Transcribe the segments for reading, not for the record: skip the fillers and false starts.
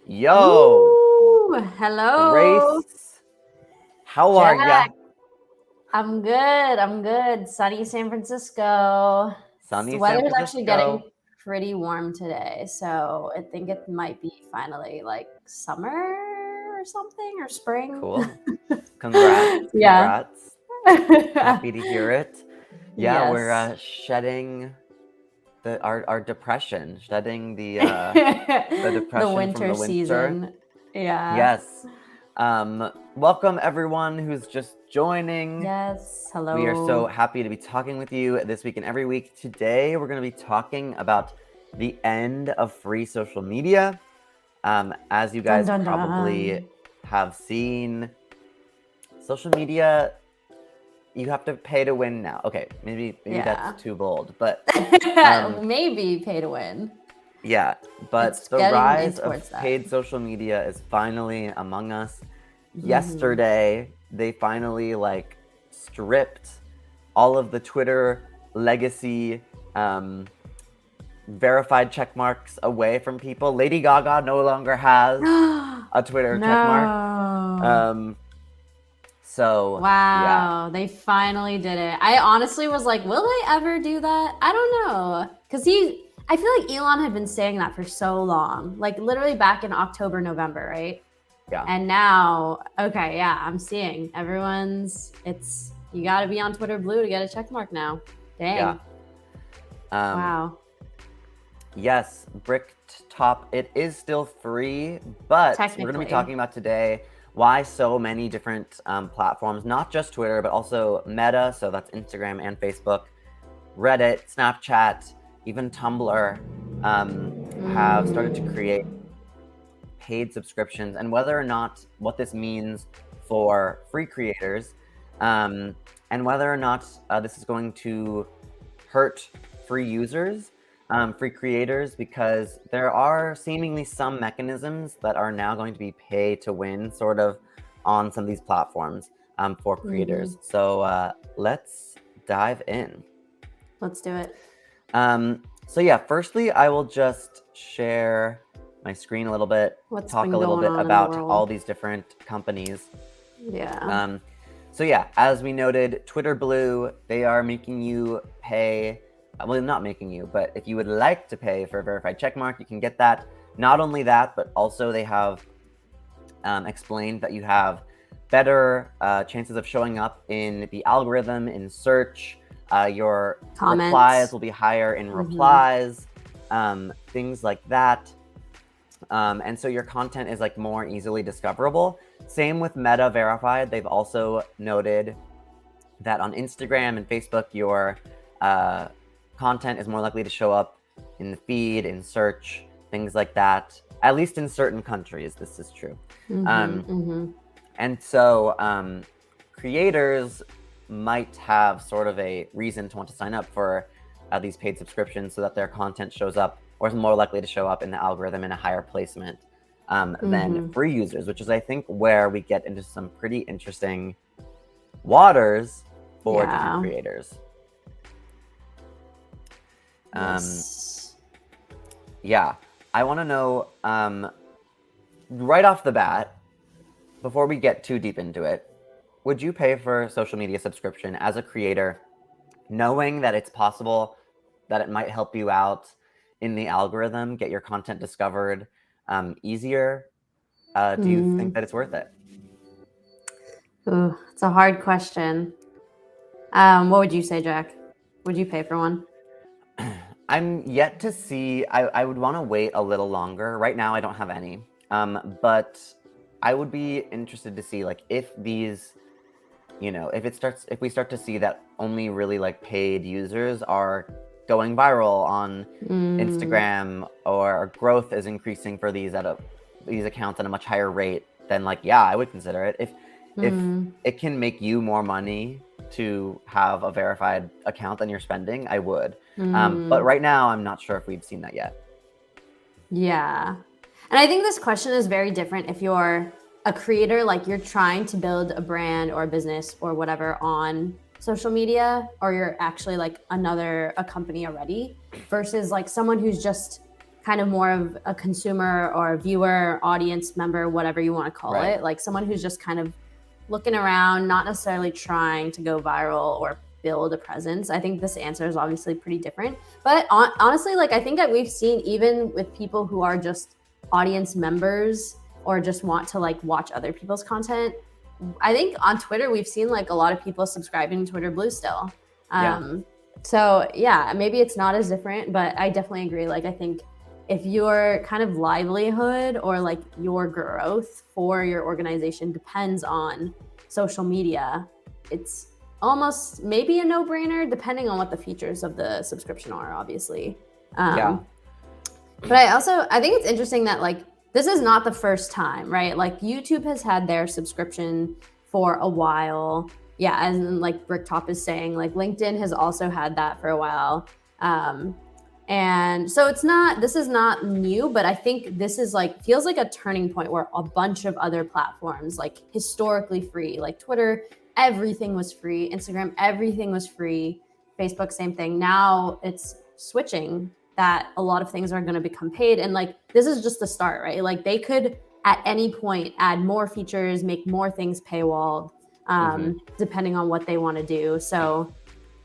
Yo, Ooh, hello, Grace, how are ya? Jack. I'm good. I'm good. Sunny San Francisco. The Sunny San weather's actually getting Francisco. pretty warm today, so I think it might be finally like summer or something or spring. Cool. Congrats, Yeah. congrats. Happy to hear it. Yeah, we're Yes. shedding our depression, shedding the The depression from winter the winter. season. Yeah. Yes. Welcome everyone who's just joining. Yes. We are so Hello. happy to be talking with you this week and every week. Today, we're going to be talking about the end of free social media. As you Dun guys dun probably dun. have seen, social media, you have to pay to win now. Okay, maybe Yeah. that's too bold, but um, Maybe pay to win. yeah. But It's the getting in rise towards of that. paid social media is finally among us. Mhm. Yesterday, they finally stripped all of the Twitter legacy verified check marks away from people. Lady Gaga no longer has a Twitter check mark. No. So yeah, Wow, they finally did it. I honestly was like, will they ever do that? I don't know. I feel like Elon had been saying that for so long, like literally back in October, November, right? yeah, And now, okay, yeah, I'm seeing you got to be on Twitter Blue to get a check mark now. Dang. yeah. Wow. Yes, Bricktop, it is still free, but we're going to be Technically. talking about today why so many different platforms, not just Twitter, but also Meta, so that's Instagram and Facebook, Reddit, Snapchat, even Tumblr, have started to create paid subscriptions, and whether or not what this means for free creators, and whether or not this is going to hurt free users, free creators, because there are seemingly some mechanisms that are now going to be pay to win sort of on some of these platforms for creators. So let's dive in. Let's do it. So yeah, firstly, I will just share my screen a little bit, talk a little bit about all these different companies. Yeah. So yeah, as we noted, Twitter Blue, they are making you pay, well, not making you, but if you would like to pay for a verified checkmark, you can get that. Not only that, but also they have explained that you have better chances of showing up in the algorithm, in search, your Comments. replies will be higher in replies, things like that. And so your content is like more easily discoverable. Same with Meta Verified. They've also noted that on Instagram and Facebook, your content is more likely to show up in the feed, in search, things like that. At least in certain countries, this is true. And so creators might have sort of a reason to want to sign up for these paid subscriptions so that their content shows up or is more likely to show up in the algorithm in a higher placement than free users, which is, I think, where we get into some pretty interesting waters for different creators. Yes. Yeah, I want to know right off the bat, before we get too deep into it, would you pay for a social media subscription as a creator, knowing that it's possible that it might help you out in the algorithm, get your content discovered easier? Do you think that it's worth it? Ooh, it's a hard question. What would you say, Jack? Would you pay for one? I'm yet to see. I would want to wait a little longer. Right now, I don't have any. But I would be interested to see, like, if these, if we start to see that only really like paid users are going viral on Instagram, or growth is increasing for these accounts at a much higher rate, then yeah, I would consider it. If it can make you more money to have a verified account than you're spending, I would. But right now, I'm not sure if we've seen that yet. Yeah. And I think this question is very different if you're a creator, like you're trying to build a brand or a business or whatever on social media, or you're actually like a company already, versus like someone who's just kind of more of a consumer or a viewer, audience member, whatever you want to call it, like someone who's just kind of looking around, not necessarily trying to go viral or build a presence. I think this answer is obviously pretty different. But honestly, like I think that we've seen even with people who are just audience members or just want to like watch other people's content, I think on Twitter, we've seen like a lot of people subscribing to Twitter Blue still. So yeah, maybe it's not as different, but I definitely agree. Like I think if your kind of livelihood or like your growth for your organization depends on social media, it's almost maybe a no-brainer depending on what the features of the subscription are, obviously. But I think it's interesting that like this is not the first time, right? Like YouTube has had their subscription for a while. Yeah, and like Bricktop is saying, like LinkedIn has also had that for a while. And so this is not new, but I think this is like, feels like a turning point where a bunch of other platforms, like historically free, like Twitter, everything was free. Instagram, everything was free. Facebook, same thing. Now it's switching that a lot of things are going to become paid. And like, this is just the start, right? Like they could at any point add more features, make more things paywalled, depending on what they want to do. So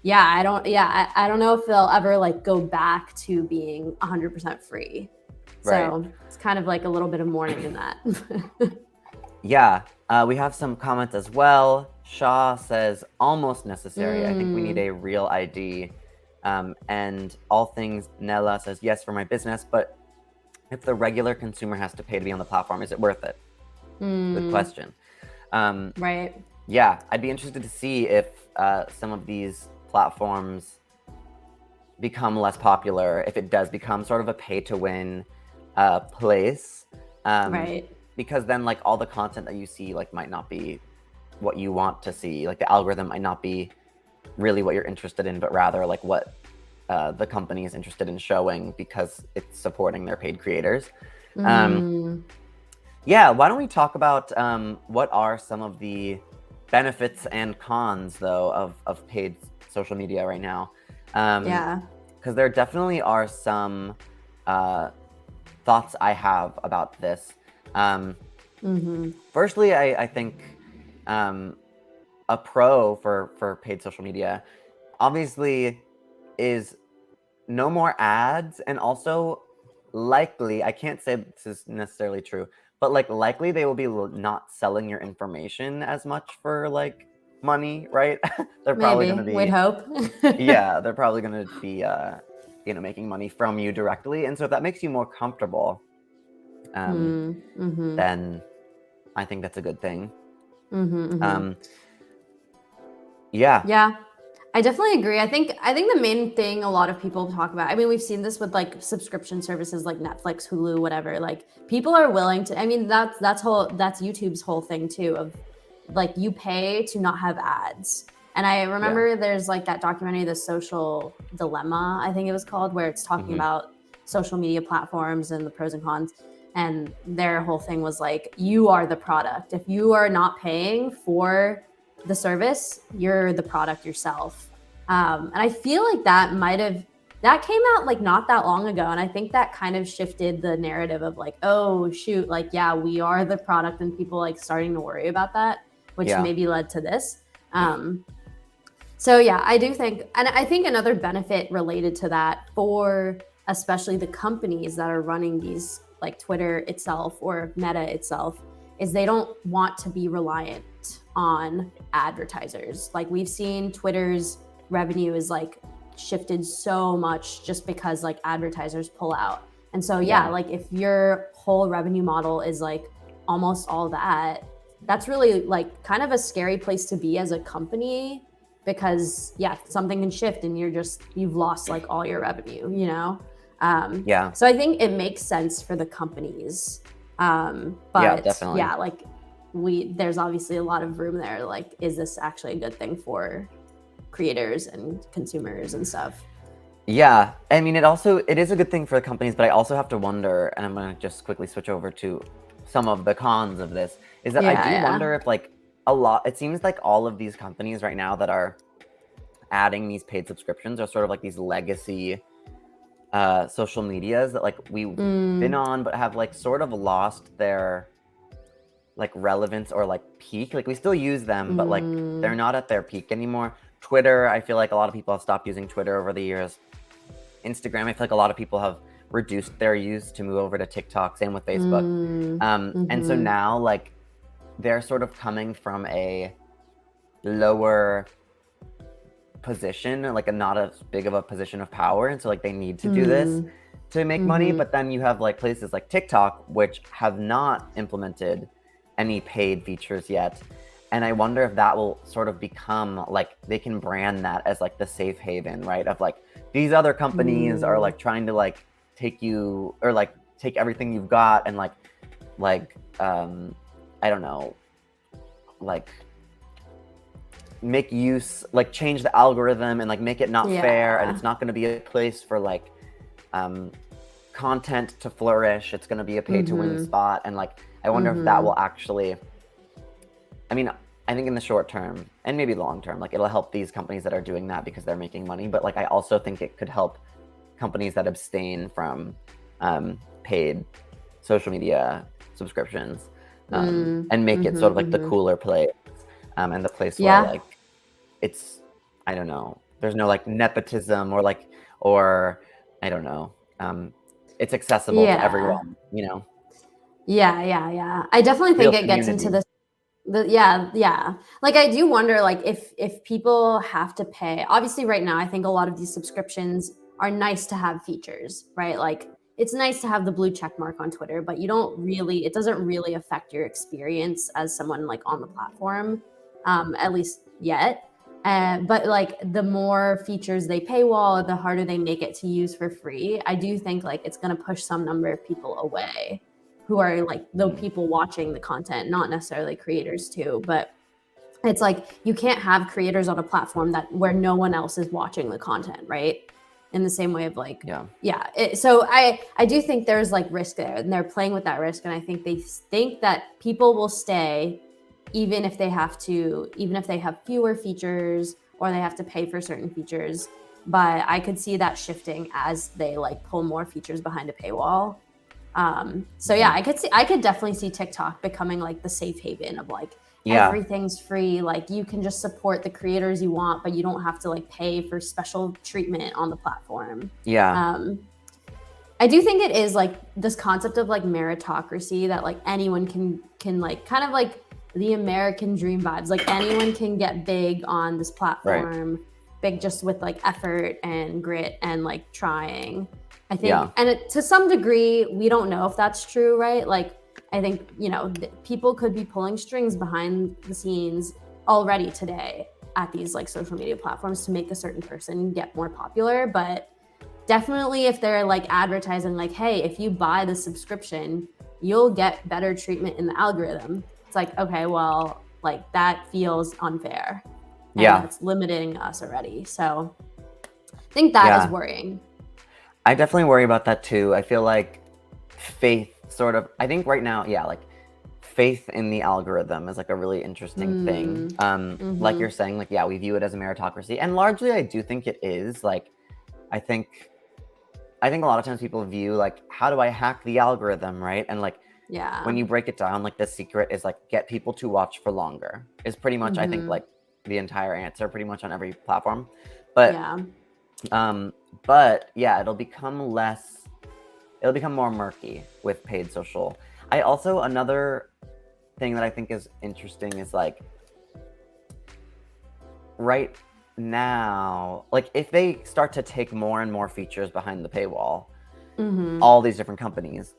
yeah, I don't know if they'll ever like go back to being 100% free. So it's kind of like a little bit of mourning in that. We have some comments as well. Shaw says almost necessary. I think we need a real ID. And all things Nella says yes for my business, but if the regular consumer has to pay to be on the platform, is it worth it? Good question. Yeah, I'd be interested to see if some of these platforms become less popular, if it does become sort of a pay-to-win place. Because then like all the content that you see like might not be what you want to see. Like the algorithm might not be really what you're interested in, but rather like what the company is interested in showing because it's supporting their paid creators. Yeah, why don't we talk about what are some of the benefits and cons though of paid social media right now? Because there definitely are some thoughts I have about this. Firstly, I think a pro for paid social media obviously is no more ads, and also likely, I can't say this is necessarily true, but like likely they will be not selling your information as much for like money, right? They're probably going to be, we'd hope. Yeah, they're probably going to be making money from you directly, and so if that makes you more comfortable, then I think that's a good thing. Yeah, I definitely agree. I think the main thing a lot of people talk about, I mean, we've seen this with like subscription services like Netflix, Hulu, whatever, like people are willing to, I mean, that's YouTube's whole thing too, of like you pay to not have ads. And I remember there's like that documentary, The Social Dilemma, I think it was called, where it's talking about social media platforms and the pros and cons. And their whole thing was like, you are the product. If you are not paying for the service, you're the product yourself. And I feel like that came out like not that long ago. And I think that kind of shifted the narrative of like, oh shoot, like, yeah, we are the product, and people like starting to worry about that, which maybe led to this. So yeah, I do think, and I think another benefit related to that for especially the companies that are running these, like Twitter itself or Meta itself, is they don't want to be reliant on advertisers. Like we've seen Twitter's revenue is like shifted so much just because like advertisers pull out. And so like if your whole revenue model is like almost all that, that's really like kind of a scary place to be as a company, because something can shift and you've lost like all your revenue, you know? So I think it makes sense for the companies. But definitely. Like there's obviously a lot of room there. Like, is this actually a good thing for creators and consumers and stuff? Yeah, I mean, it is a good thing for the companies, but I also have to wonder, and I'm going to just quickly switch over to some of the cons of this, is that I do wonder if like it seems like all of these companies right now that are adding these paid subscriptions are sort of like these legacy social medias that like we've been on but have like sort of lost their like relevance or like peak. Like we still use them, but like they're not at their peak anymore. Twitter, I feel like a lot of people have stopped using Twitter over the years. Instagram, I feel like a lot of people have reduced their use to move over to TikTok. Same with Facebook. And so now like they're sort of coming from a lower position, like a not as big of a position of power, and so like they need to do this to make money. But then you have like places like TikTok which have not implemented any paid features yet, and I wonder if that will sort of become like they can brand that as like the safe haven, right, of like these other companies are like trying to like take you or like take everything you've got and like I don't know, like make use, like change the algorithm and like make it not fair, and it's not going to be a place for like content to flourish. It's going to be a pay to win spot, and like I wonder if that will actually, I mean, I think in the short term and maybe long term, like it'll help these companies that are doing that because they're making money, but like I also think it could help companies that abstain from paid social media subscriptions, and make it sort of like the cooler place, and the place where like it's, I don't know, there's no like nepotism or like, or I don't know, it's accessible to everyone, you know? I definitely think it gets into this. Like I do wonder, like if people have to pay. Obviously, right now, I think a lot of these subscriptions are nice to have features, right? Like it's nice to have the blue check mark on Twitter, but you don't really, it doesn't really affect your experience as someone like on the platform, at least yet. But like the more features they paywall, the harder they make it to use for free. I do think like it's going to push some number of people away who are like the people watching the content, not necessarily creators too. But it's like you can't have creators on a platform that where no one else is watching the content, right? In the same way of like, so I do think there's like risk there, and they're playing with that risk. And I think they think that people will stay even if they have fewer features or they have to pay for certain features. But I could see that shifting as they like pull more features behind a paywall. So yeah, I could definitely see TikTok becoming like the safe haven of like everything's free. Like you can just support the creators you want, but you don't have to like pay for special treatment on the platform. I do think it is like this concept of like meritocracy that like anyone can like kind of like the American dream vibes. Like anyone can get big on this platform, big just with like effort and grit and like trying. I think, and to some degree, we don't know if that's true, right? Like, I think, you know, people could be pulling strings behind the scenes already today at these like social media platforms to make a certain person get more popular. But definitely if they're like advertising like, hey, if you buy the subscription, you'll get better treatment in the algorithm. It's like, okay, well, like that feels unfair. And it's limiting us already. So I think that is worrying. I definitely worry about that too. I feel like faith sort of, I think right now, like faith in the algorithm is like a really interesting thing. Like you're saying, like, we view it as a meritocracy, and largely I do think it is. Like, I think a lot of times people view like, how do I hack the algorithm, right? And like, when you break it down, like the secret is like get people to watch for longer is pretty much, I think, like the entire answer pretty much on every platform. But it'll become more murky with paid social. I also, another thing that I think is interesting is like right now, like if they start to take more and more features behind the paywall, all these different companies,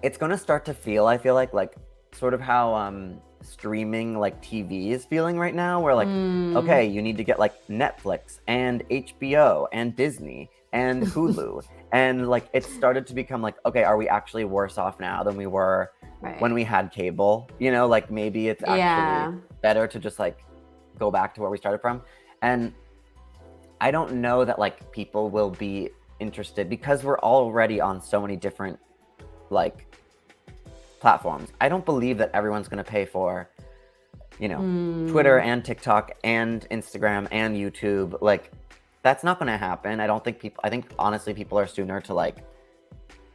it's going to start to feel, I feel like sort of how streaming like TV is feeling right now, where like, okay, you need to get like Netflix and HBO and Disney and Hulu. And like it started to become like, okay, are we actually worse off now than we were when we had cable? You know, like maybe it's actually better to just like go back to where we started from. And I don't know that like people will be interested because we're already on so many different like platforms. I don't believe that everyone's going to pay for, you know, Twitter and TikTok and Instagram and YouTube. Like that's not going to happen. I think honestly people are sooner to like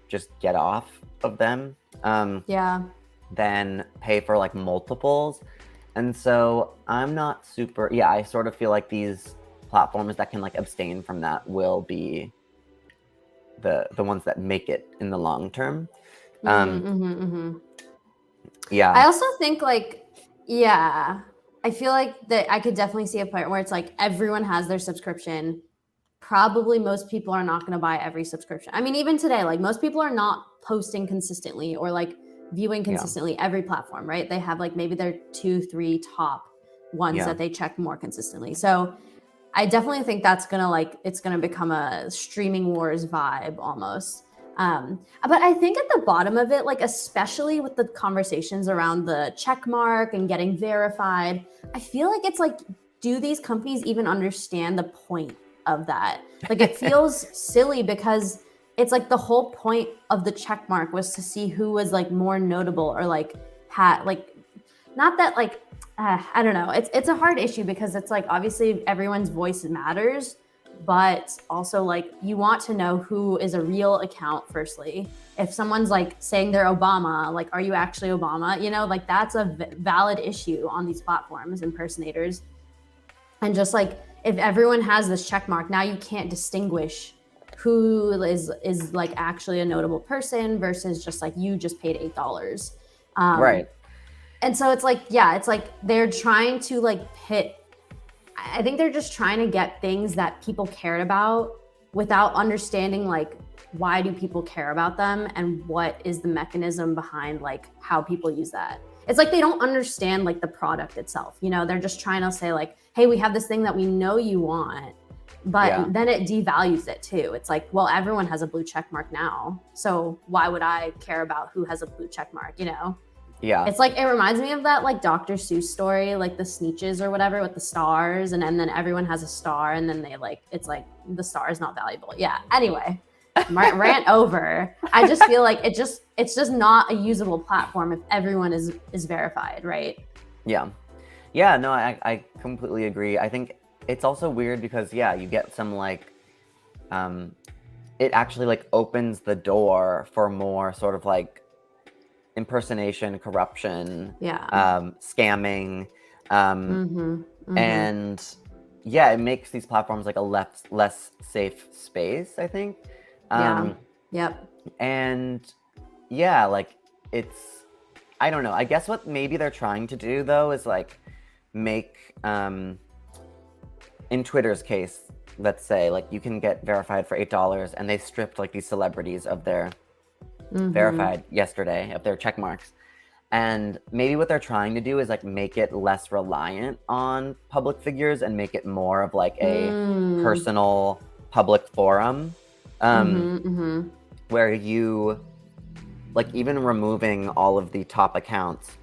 just get off of them than pay for like multiples. And so I'm not super, I sort of feel like these platforms that can like abstain from that will be the ones that make it in the long term. Yeah. I also think like, I feel like that I could definitely see a part where it's like everyone has their subscription. Probably most people are not going to buy every subscription. I mean, even today, like most people are not posting consistently or like viewing consistently every platform, right? They have like maybe their 2-3 top ones that they check more consistently. So I definitely think that's gonna like, it's gonna become a streaming wars vibe almost. But I think at the bottom of it, like especially with the conversations around the check mark and getting verified, I feel like it's like, do these companies even understand the point of that? Like it feels silly because it's like the whole point of the check mark was to see who was like more notable or like had like, not that like, I don't know. It's a hard issue because it's like obviously everyone's voice matters, but also like you want to know who is a real account firstly. If someone's like saying they're Obama, like are you actually Obama? You know, like that's a valid issue on these platforms, impersonators. And just like if everyone has this check mark, now you can't distinguish who is like actually a notable person versus just like you just paid $8. Right. And so it's like, it's like they're trying to like pit. I think they're just trying to get things that people cared about without understanding like why do people care about them and what is the mechanism behind like how people use that. It's like they don't understand like the product itself. You know, they're just trying to say like, hey, we have this thing that we know you want, but then it devalues it too. It's like, well, everyone has a blue check mark now, so why would I care about who has a blue check mark? You know. Yeah. It's like, it reminds me of that like Dr. Seuss story, like the Sneetches or whatever with the stars. And then everyone has a star and then they like, it's like the star is not valuable. Yeah. Anyway, rant over. I just feel like it's just not a usable platform if everyone is verified. Right. Yeah. Yeah. No, I completely agree. I think it's also weird because you get some like, it actually like opens the door for more sort of like impersonation, corruption, scamming, and it makes these platforms like a less safe space, I think. And like it's, I don't know. I guess what maybe they're trying to do though is like make, in Twitter's case, let's say like you can get verified for $8 and they stripped like these celebrities of their verified yesterday of their check marks. And maybe what they're trying to do is like make it less reliant on public figures and make it more of like a personal public forum, where you like even removing all of the top accounts,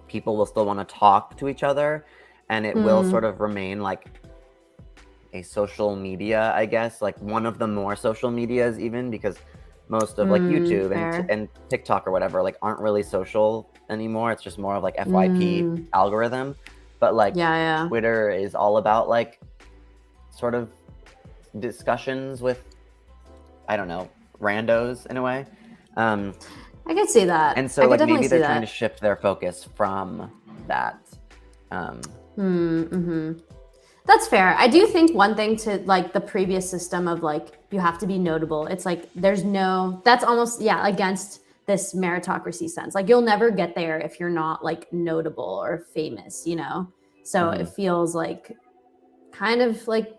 people will still want to talk to each other and it will sort of remain like a social media, I guess, like one of the more social medias even, because most of like YouTube and TikTok or whatever like aren't really social anymore. It's just more of like FYP algorithm. But like Twitter is all about like sort of discussions with, I don't know, randos in a way. I can see that. And so like maybe they're trying to shift their focus from that. That's fair. I do think one thing to like the previous system of like you have to be notable. It's like that's almost against this meritocracy sense. Like you'll never get there if you're not like notable or famous, you know? So it feels like kind of like,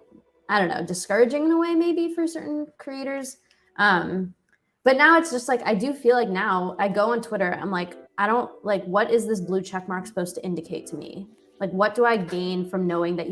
I don't know, discouraging in a way maybe for certain creators. But now it's just like, I do feel like now I go on Twitter, I'm like, I don't like, what is this blue check mark supposed to indicate to me? Like, what do I gain from knowing that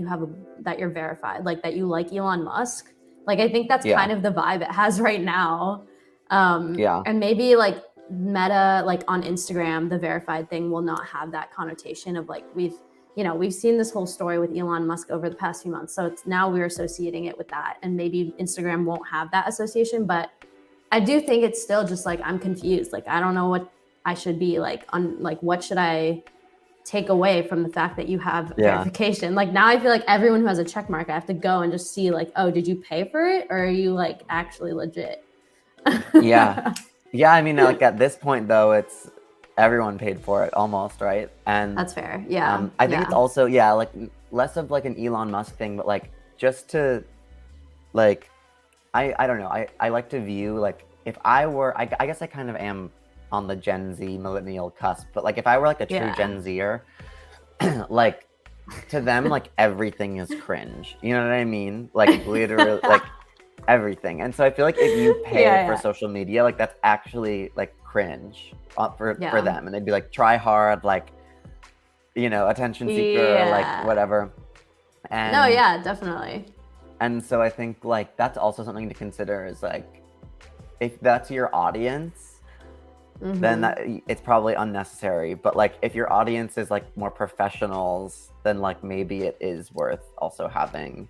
that you're verified? Like that you like Elon Musk? Like, I think that's kind of the vibe it has right now. And maybe like Meta, like on Instagram, the verified thing will not have that connotation of like, we've seen this whole story with Elon Musk over the past few months. So it's now we're associating it with that. And maybe Instagram won't have that association, but I do think it's still just like, I'm confused. Like, I don't know what I should be like on, like, what should I take away from the fact that you have Yeah. verification. Like now I feel like everyone who has a check mark, I have to go and just see like, oh, did you pay for it? Or are you like actually legit? Yeah. Yeah, I mean, like at this point though, it's everyone paid for it almost, right? And That's fair. Yeah. I think it's also, like less of like an Elon Musk thing, but like just to like, I don't know. I like to view like if I were, I guess I kind of am on the Gen Z millennial cusp, but like if I were like a true Gen Zer, like to them, like everything is cringe. You know what I mean? Like literally, like everything. And so I feel like if you pay for social media, like that's actually like cringe for them. And they'd be like, try hard, like, you know, attention seeker, like whatever. And no, yeah, definitely. And so I think like that's also something to consider is like, if that's your audience, then it's probably unnecessary. But like if your audience is like more professionals, then like maybe it is worth also having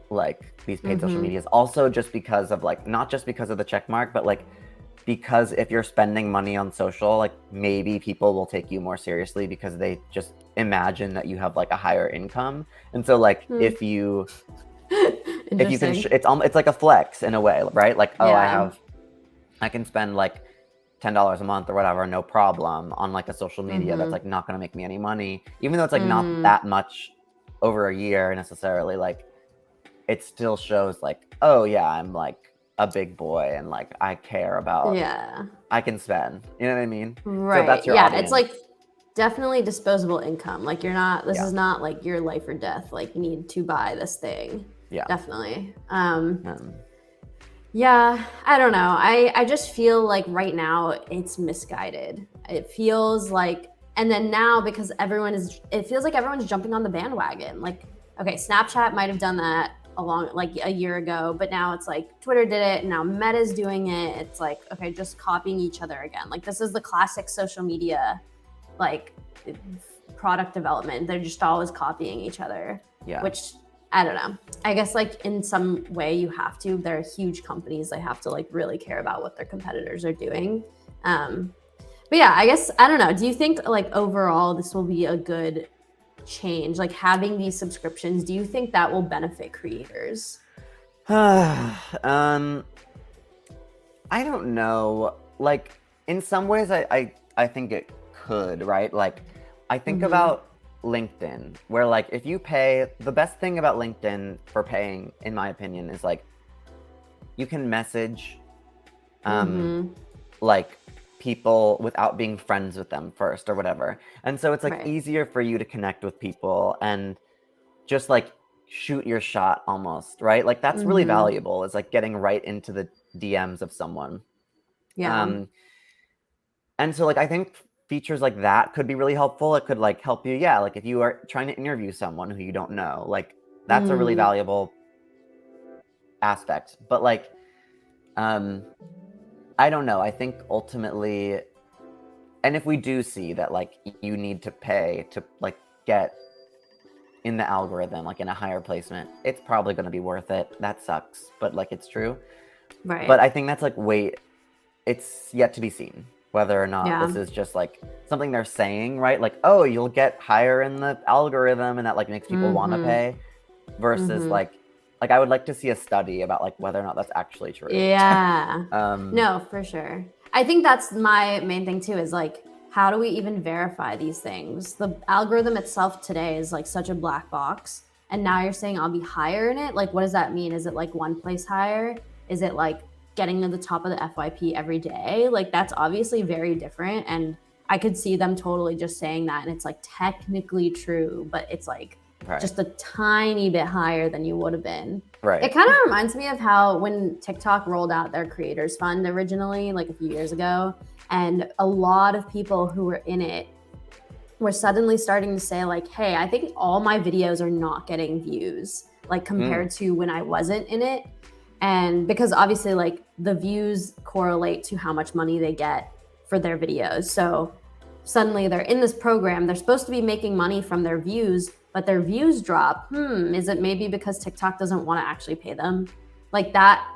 like these paid social medias. Also just because of like, not just because of the check mark, but like because if you're spending money on social, like maybe people will take you more seriously because they just imagine that you have like a higher income. And so like if you can it's like a flex in a way, right? Like, oh, I can spend like $10 a month or whatever, no problem, on like a social media that's like not going to make me any money, even though it's like not that much over a year necessarily. Like it still shows like, oh yeah, I'm like a big boy and like I care about, I can spend, you know what I mean? Right. So that's your audience. It's like definitely disposable income. Like you're not, this is not like your life or death. Like you need to buy this thing. Yeah, definitely. Yeah, I don't know. I just feel like right now it's misguided. It feels like, and then now because it feels like everyone's jumping on the bandwagon. Like, okay, Snapchat might have done that like a year ago, but now it's like Twitter did it and now Meta's doing it. It's like, okay, just copying each other again. Like this is the classic social media, like product development. They're just always copying each other, which I don't know. I guess like in some way you have to. They're huge companies. They have to like really care about what their competitors are doing. But yeah, I guess, I don't know. Do you think like overall this will be a good change? Like having these subscriptions, do you think that will benefit creators? I don't know. Like in some ways I think it could, right? Like I think about LinkedIn, where like if you pay, the best thing about LinkedIn for paying, in my opinion, is like you can message like people without being friends with them first or whatever. And so it's like easier for you to connect with people and just like shoot your shot almost, right? Like that's really valuable, is like getting right into the DMs of someone. And so like I think features like that could be really helpful. It could like help you, like if you are trying to interview someone who you don't know, like that's a really valuable aspect. But like I don't know. I think ultimately, and if we do see that like you need to pay to like get in the algorithm, like in a higher placement, it's probably going to be worth it. That sucks, but like it's true. Right. But I think that's like, it's yet to be seen whether or not this is just like something they're saying, right? Like, oh, you'll get higher in the algorithm and that like makes people want to pay, versus like I would like to see a study about like whether or not that's actually true. Yeah. No, for sure. I think that's my main thing too, is like, how do we even verify these things? The algorithm itself today is like such a black box. And now you're saying I'll be higher in it. Like, what does that mean? Is it like one place higher? Is it like getting to the top of the FYP every day? Like that's obviously very different. And I could see them totally just saying that. And it's like technically true, but it's like just a tiny bit higher than you would have been. Right. It kind of reminds me of how when TikTok rolled out their creators fund originally, like a few years ago, and a lot of people who were in it were suddenly starting to say like, hey, I think all my videos are not getting views, like compared to when I wasn't in it. And because obviously like the views correlate to how much money they get for their videos. So suddenly they're in this program, they're supposed to be making money from their views, but their views drop. Is it maybe because TikTok doesn't want to actually pay them? Like that,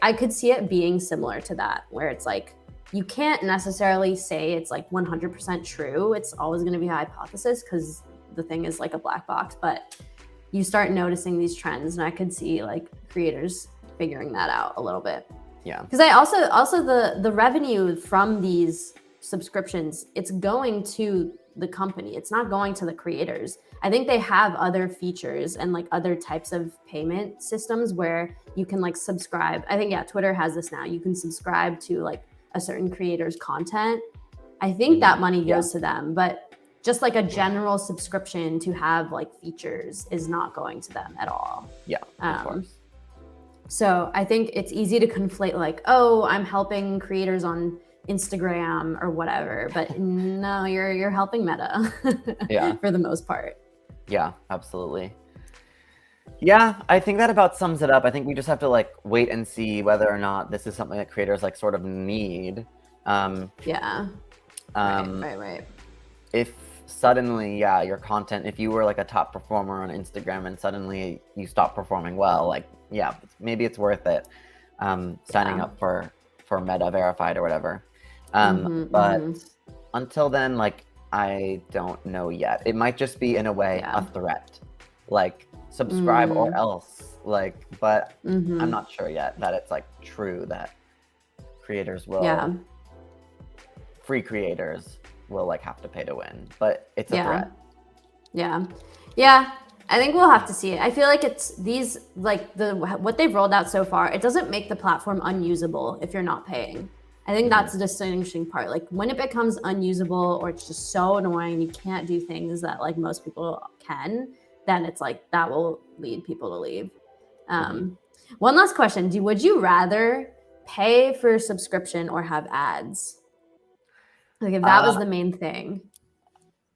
I could see it being similar to that, where it's like you can't necessarily say it's like 100% true. It's always going to be a hypothesis because the thing is like a black box, but you start noticing these trends, and I could see like creators figuring that out a little bit. Yeah. Because I also the revenue from these subscriptions, it's going to the company. It's not going to the creators. I think they have other features and like other types of payment systems where you can like subscribe. I think, yeah, Twitter has this now. You can subscribe to like a certain creator's content. I think that money goes to them, but just like a general subscription to have like features is not going to them at all. Yeah, of course. So I think it's easy to conflate like, oh, I'm helping creators on Instagram or whatever, but no, you're helping Meta Yeah. for the most part. Yeah, absolutely. Yeah, I think that about sums it up. I think we just have to like wait and see whether or not this is something that creators like sort of need. Yeah. Right. If suddenly, yeah, your content, if you were like a top performer on Instagram and suddenly you stop performing well, like, yeah, maybe it's worth it signing up for Meta Verified or whatever. But until then, like, I don't know yet. It might just be, in a way, a threat. Like, subscribe or else. Like, but I'm not sure yet that it's like true that creators will, free creators will like have to pay to win. But it's a threat. Yeah. I think we'll have to see it. I feel like it's these like what they've rolled out so far. It doesn't make the platform unusable if you're not paying. I think that's the distinguishing part. Like when it becomes unusable or it's just so annoying, you can't do things that like most people can, then it's like that will lead people to leave. One last question. Would you rather pay for a subscription or have ads? Like if that was the main thing.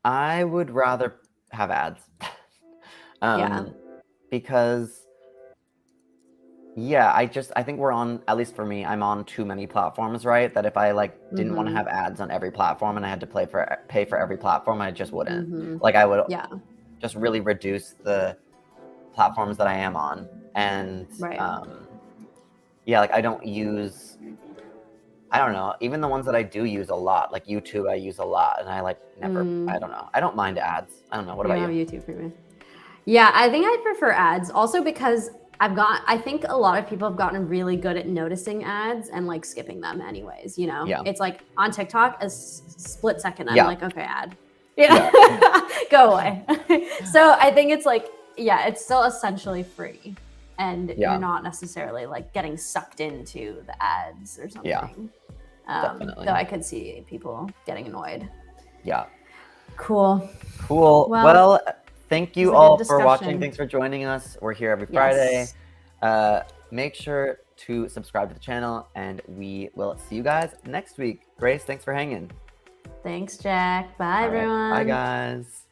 I would rather have ads. Because I think we're on, at least for me, I'm on too many platforms, right? That if I like didn't want to have ads on every platform and I had to pay for every platform, I just wouldn't. Like I would just really reduce the platforms that I am on. And like I don't know, even the ones that I do use a lot, like YouTube I use a lot, and I like never, I don't know. I don't mind ads. I don't know. What about you? YouTube Premium. Yeah, I think I prefer ads also because I think a lot of people have gotten really good at noticing ads and like skipping them anyways, you know? Yeah. It's like on TikTok, a split second, I'm like, okay, ad. Go away. So I think it's like, it's still essentially free and you're not necessarily like getting sucked into the ads or something. Yeah, definitely. Though I could see people getting annoyed. Yeah. Cool. Well, thank you all for watching. Thanks for joining us. We're here every Friday. Make sure to subscribe to the channel, and we will see you guys next week. Grace, thanks for hanging. Thanks, Jack. Bye, everyone. Bye, guys.